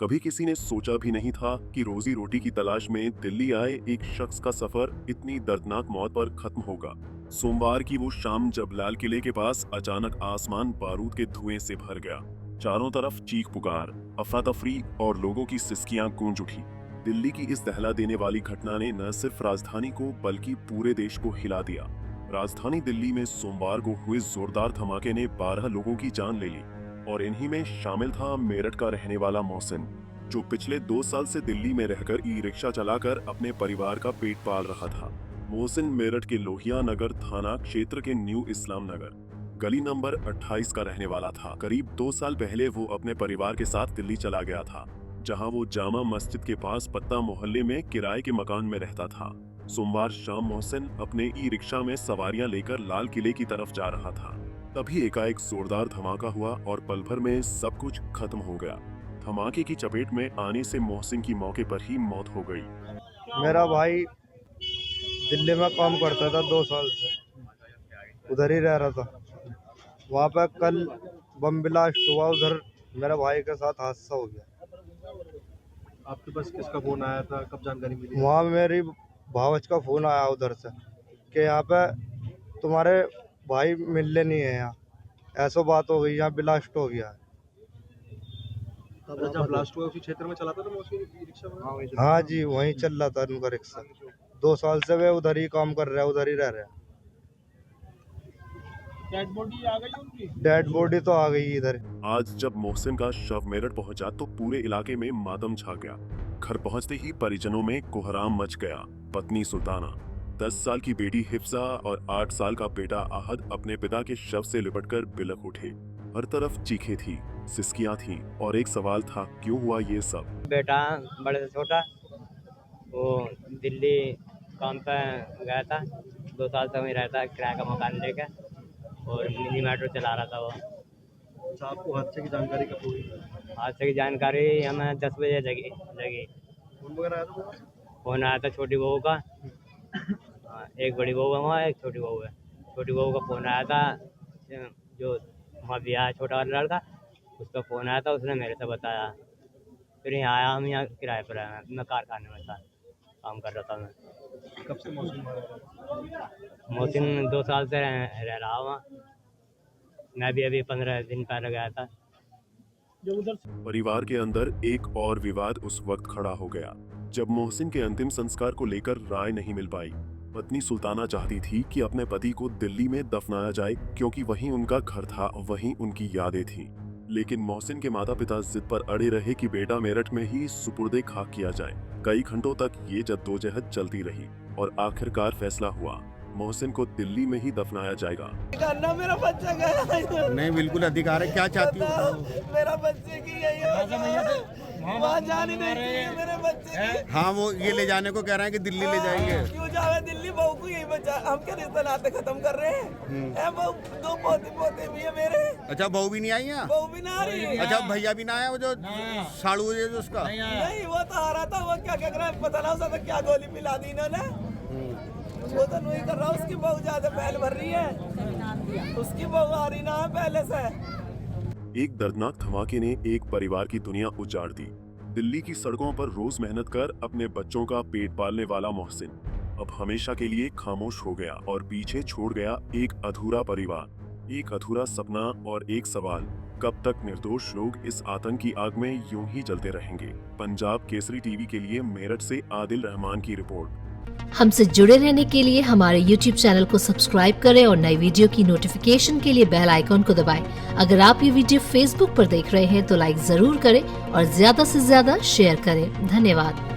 कभी किसी ने सोचा भी नहीं था कि रोजी रोटी की तलाश में दिल्ली आए एक शख्स का सफर इतनी दर्दनाक मौत पर खत्म होगा। सोमवार की वो शाम जब लाल किले के पास अचानक आसमान बारूद के धुएं से भर गया। चारों तरफ चीख पुकार, अफरा तफरी और लोगों की सिसकियां गूंज उठी। दिल्ली की इस दहला देने वाली घटना ने न सिर्फ राजधानी को बल्कि पूरे देश को हिला दिया। राजधानी दिल्ली में सोमवार को हुए जोरदार धमाके ने 12 लोगों की जान ले ली और इन्हीं में शामिल था मेरठ का रहने वाला मोहसिन, जो पिछले 2 साल से दिल्ली में रहकर ई रिक्शा चलाकर अपने परिवार का पेट पाल रहा था। मोहसिन मेरठ के लोहिया नगर थाना क्षेत्र के न्यू इस्लाम नगर गली नंबर 28 का रहने वाला था। करीब 2 साल पहले वो अपने परिवार के साथ दिल्ली चला गया था, जहां वो जामा मस्जिद के पास पत्ता मोहल्ले में किराए के मकान में रहता था। सोमवार शाम मोहसिन अपने ई रिक्शा में सवारियां लेकर लाल किले की तरफ जा रहा था। तभी एकाएक जोरदार धमाका हुआ और पल भर में सब कुछ खत्म हो गया। धमाके की चपेट में आने से मोहसिन की मौके पर ही मौत हो गई। मेरा भाई दिल्ली में काम करता था 2 साल से, उधर ही रह रहा था। वहाँ पे कल बम ब्लास्ट हुआ, उधर मेरे भाई के साथ हादसा हो गया। आपके पास किसका फोन आया था, कब जानकारी मिली? वहाँ मेरी भावज का फोन आया उधर से कि यहाँ पे तुम्हारे भाई मिलने नहीं है, यहाँ ऐसा बात हो गई, यहाँ ब्लास्ट हो गया। जब ब्लास्ट हुआ उसी क्षेत्र में चलाता था मौसी रिक्शा में? हाँ जी, वहीं चल रहा था उनका रिक्शा। 2 साल से वे उधर ही काम कर रहे हैं, उधर ही रह रहे हैं। डेड बॉडी आ गई उनकी? डेड बॉडी तो आ गई इधर। आज जब मोहसिन का शव मेरठ पहुंचा तो पूरे इलाके में मातम छा गया। घर पहुंचते ही परिजनों में कोहराम मच गया। पत्नी सुल्ताना, 10 साल की बेटी हिफ्जा और 8 साल का बेटा आहद अपने पिता के शव से लिपटकर बिलख उठे। हर तरफ चीखें थी, सिसकियां थी और एक सवाल था, क्यों हुआ ये सब? बेटा बड़े से छोटा वो दिल्ली काम पे गया था, 2 साल से वहीं रहता है किराए का मकान लेकर और मिनी मेट्रो चला रहा था वो। अच्छा, आपको हादसे की जानकारी कब हुई? हादसे की जानकारी हमें 10 बजे लगी। फोन वगैरह आया था? फोन आया था छोटी बहू का। एक बड़ी बहू है वहाँ, एक छोटी बहू है। छोटी बहू का फ़ोन आया था, जो वहाँ भी आया छोटा वाला लड़का, उसका फ़ोन आया था, उसने मेरे से बताया। फिर यहाँ आया, हम यहाँ किराए पर आए। मैं कारखाने में था, काम कर रहा था मैं। कब से मौसम मारा था? मोहसिन 2 साल से रह रहा वहाँ। मैं भी अभी 15 दिन पहले गया था। परिवार के अंदर एक और विवाद उस वक्त खड़ा हो गया जब मोहसिन के अंतिम संस्कार को लेकर राय नहीं मिल पाई। पत्नी सुल्ताना चाहती थी कि अपने पति को दिल्ली में दफनाया जाए क्योंकि वहीं उनका घर था, वहीं उनकी यादें थीं। लेकिन मोहसिन के माता पिता जिद पर अड़े रहे कि बेटा मेरठ में ही सुपुर्दे खाक किया जाए। कई घंटों तक ये जद्दोजहद चलती रही और आखिरकार फैसला हुआ, मोहसिन को दिल्ली में ही दफनाया जाएगा। मेरा बच्चा गया नहीं, बिल्कुल अधिकार है। क्या चाहती हो? मेरा बच्चे की वहाँ जाने नहीं चाहिए मेरे बच्चे की। हाँ, वो ये ले जाने को कह रहे हैं कि दिल्ली ले जाएंगे। क्यों जावे दिल्ली? बहू को यही बच्चा, हम क्या रिश्ता नाते खत्म कर रहे हैं? बहू 2 पोते भी है मेरे। अच्छा, बहू भी नहीं आई यहाँ? बहू भी ना आ रही। अच्छा, भैया भी ना आया? वो जो साड़ू है जो उसका नहीं, वो तो आ रहा था। वो क्या कर रहा है पता ना, उसका क्या गोली पिला दी इन्होंने। वो तो नहीं कर रहा, उसकी बहू ज्यादा पहल भर रही है, उसकी बहू आ रही ना पहले से। एक दर्दनाक धमाके ने एक परिवार की दुनिया उजाड़ दी। दिल्ली की सड़कों पर रोज मेहनत कर अपने बच्चों का पेट पालने वाला मोहसिन अब हमेशा के लिए खामोश हो गया और पीछे छोड़ गया एक अधूरा परिवार, एक अधूरा सपना और एक सवाल, कब तक निर्दोष लोग इस आतंक की आग में यूं ही जलते रहेंगे? पंजाब केसरी टीवी के लिए मेरठ से आदिल रहमान की रिपोर्ट। हमसे जुड़े रहने के लिए हमारे YouTube चैनल को सब्सक्राइब करें और नई वीडियो की नोटिफिकेशन के लिए बेल आइकॉन को दबाएं। अगर आप ये वीडियो Facebook पर देख रहे हैं तो लाइक जरूर करें और ज्यादा से ज्यादा शेयर करें। धन्यवाद।